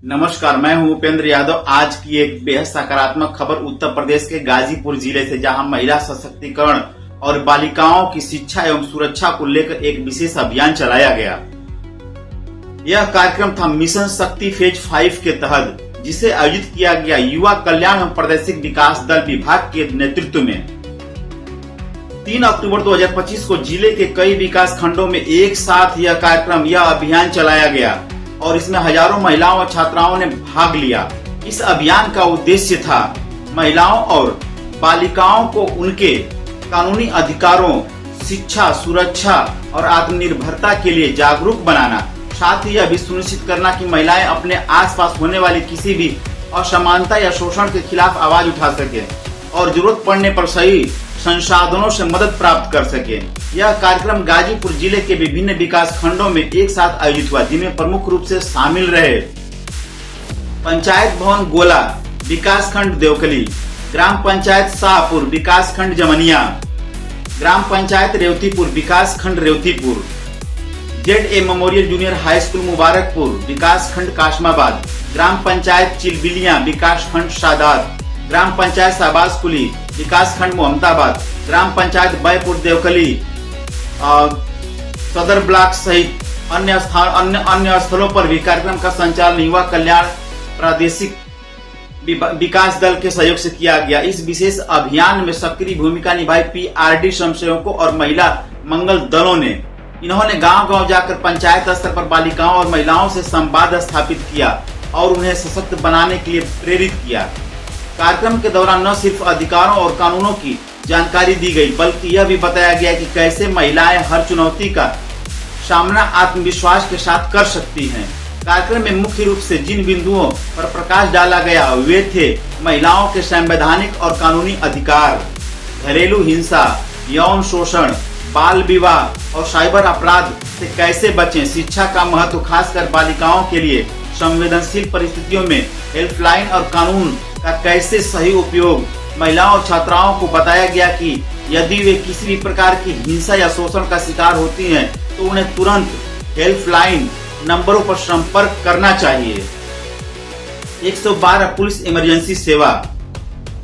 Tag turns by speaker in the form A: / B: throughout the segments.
A: नमस्कार, मैं हूं उपेंद्र यादव। आज की एक बेहद सकारात्मक खबर उत्तर प्रदेश के गाजीपुर जिले से, जहां महिला सशक्तिकरण और बालिकाओं की शिक्षा एवं सुरक्षा को लेकर एक विशेष अभियान चलाया गया। यह कार्यक्रम था मिशन शक्ति फेज 5 के तहत, जिसे आयोजित किया गया युवा कल्याण एवं प्रादेशिक विकास दल विभाग के नेतृत्व में। 3 अक्टूबर 2025 को जिले के कई विकास खंडों में एक साथ यह अभियान चलाया गया और इसमें हजारों महिलाओं और छात्राओं ने भाग लिया। इस अभियान का उद्देश्य था महिलाओं और बालिकाओं को उनके कानूनी अधिकारों, शिक्षा, सुरक्षा और आत्मनिर्भरता के लिए जागरूक बनाना, साथ ही यह भी सुनिश्चित करना कि महिलाएं अपने आसपास होने वाली किसी भी असमानता या शोषण के खिलाफ आवाज उठा सके और जरूरत पड़ने पर सही संसाधनों से मदद प्राप्त कर सके। यह कार्यक्रम गाजीपुर जिले के विभिन्न विकास खंडों में एक साथ आयोजित हुआ, जिनमें प्रमुख रूप से शामिल रहे पंचायत भवन गोला, विकास खंड देवकली, ग्राम पंचायत शाहपुर, विकास खंड जमनिया, ग्राम पंचायत रेवतीपुर, विकास खंड Revatipur, ZA memorial junior high school Mubarakpur, विकास खंड काशमाबाद, ग्राम पंचायत चिलबिलिया, विकास खंड सादात, ग्राम पंचायत शाहबाज कुली, विकास खंड मोहम्मदाबाद, ग्राम पंचायत बैपुर देवकली, सदर ब्लॉक सहित अन्य स्थलों पर भी कार्यक्रम का संचालन युवा कल्याण प्रादेशिक विकास दल के सहयोग से किया गया। इस विशेष अभियान में सक्रिय भूमिका निभाई PRD स्वयंसेवकों और महिला मंगल दलों ने। इन्होंने गांव-गांव जाकर पंचायत स्तर पर बालिकाओं और महिलाओं से संवाद स्थापित किया और उन्हें सशक्त बनाने के लिए प्रेरित किया। कार्यक्रम के दौरान न सिर्फ अधिकारों और कानूनों की जानकारी दी गई, बल्कि यह भी बताया गया कि कैसे महिलाएं हर चुनौती का सामना आत्मविश्वास के साथ कर सकती हैं। कार्यक्रम में मुख्य रूप से जिन बिंदुओं पर प्रकाश डाला गया वे थे महिलाओं के संवैधानिक और कानूनी अधिकार, घरेलू हिंसा, यौन शोषण, बाल विवाह और साइबर अपराध से कैसे बचें, शिक्षा का महत्व खासकर बालिकाओं के लिए, संवेदनशील परिस्थितियों में हेल्पलाइन और कानून का कैसे सही उपयोग। महिलाओं और छात्राओं को बताया गया कि यदि वे किसी भी प्रकार की हिंसा या शोषण का शिकार होती हैं तो उन्हें तुरंत हेल्पलाइन नंबरों पर संपर्क करना चाहिए। 112 पुलिस इमरजेंसी सेवा,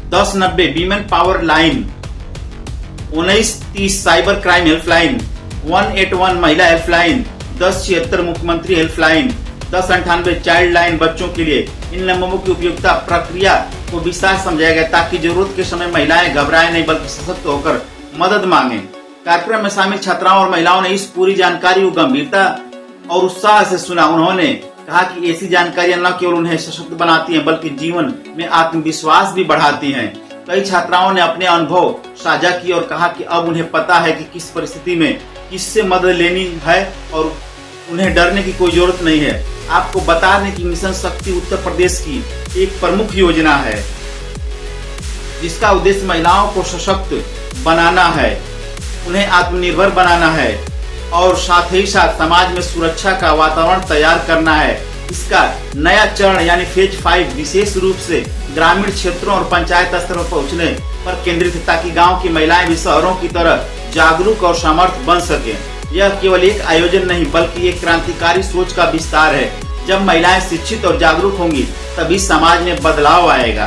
A: 1090 women power line, 1930 cyber crime helpline, 181 महिला हेल्पलाइन, 1076 मुख्यमंत्री हेल्पलाइन, 1098 चाइल्ड लाइन बच्चों के लिए। इन नंबरों की उपयोगिता प्रक्रिया को विस्तार समझाया गया ताकि जरूरत के समय महिलाएं घबराएं नहीं बल्कि सशक्त होकर मदद मांगे। कार्यक्रम में शामिल छात्राओं और महिलाओं ने इस पूरी जानकारी को गंभीरता और उत्साह से सुना। उन्होंने कहा कि ऐसी जानकारियां न केवल उन्हें सशक्त बनाती हैं बल्कि जीवन में आत्मविश्वास भी बढ़ाती हैं। कई छात्राओं ने अपने अनुभव साझा किए और कहा कि अब उन्हें पता है कि किस परिस्थिति में किससे मदद लेनी है और उन्हें डरने की कोई जरूरत नहीं है। आपको बता दें कि मिशन शक्ति उत्तर प्रदेश की एक प्रमुख योजना है, जिसका उद्देश्य महिलाओं को सशक्त बनाना है, उन्हें आत्मनिर्भर बनाना है और साथ ही साथ समाज में सुरक्षा का वातावरण तैयार करना है। इसका नया चरण यानी फेज 5 विशेष रूप से ग्रामीण क्षेत्रों और पंचायत स्तर पर पहुंचने पर केंद्रित है, ताकि गांव की महिलाएं भी शहरों की तरह जागरूक और समर्थ बन सके। यह केवल एक आयोजन नहीं बल्कि एक क्रांतिकारी सोच का विस्तार है। जब महिलाएं शिक्षित और जागरूक होंगी तभी समाज में बदलाव आएगा।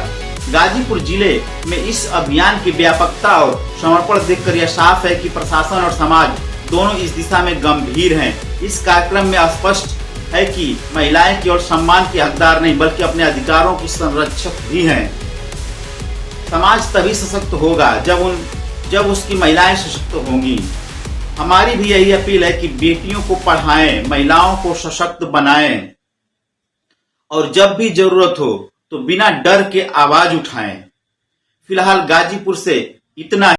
A: गाजीपुर जिले में इस अभियान की व्यापकता और समर्पण देखकर यह साफ है कि प्रशासन और समाज दोनों इस दिशा में गंभीर हैं। इस कार्यक्रम में स्पष्ट है कि महिलाएं केवल सम्मान की हकदार नहीं बल्कि अपने अधिकारों की संरक्षक भी हैं। समाज तभी सशक्त होगा जब उसकी महिलाएं सशक्त होंगी। हमारी भी यही अपील है कि बेटियों को पढ़ाएं, महिलाओं को सशक्त बनाएं और जब भी जरूरत हो तो बिना डर के आवाज उठाएं। फिलहाल गाजीपुर से इतना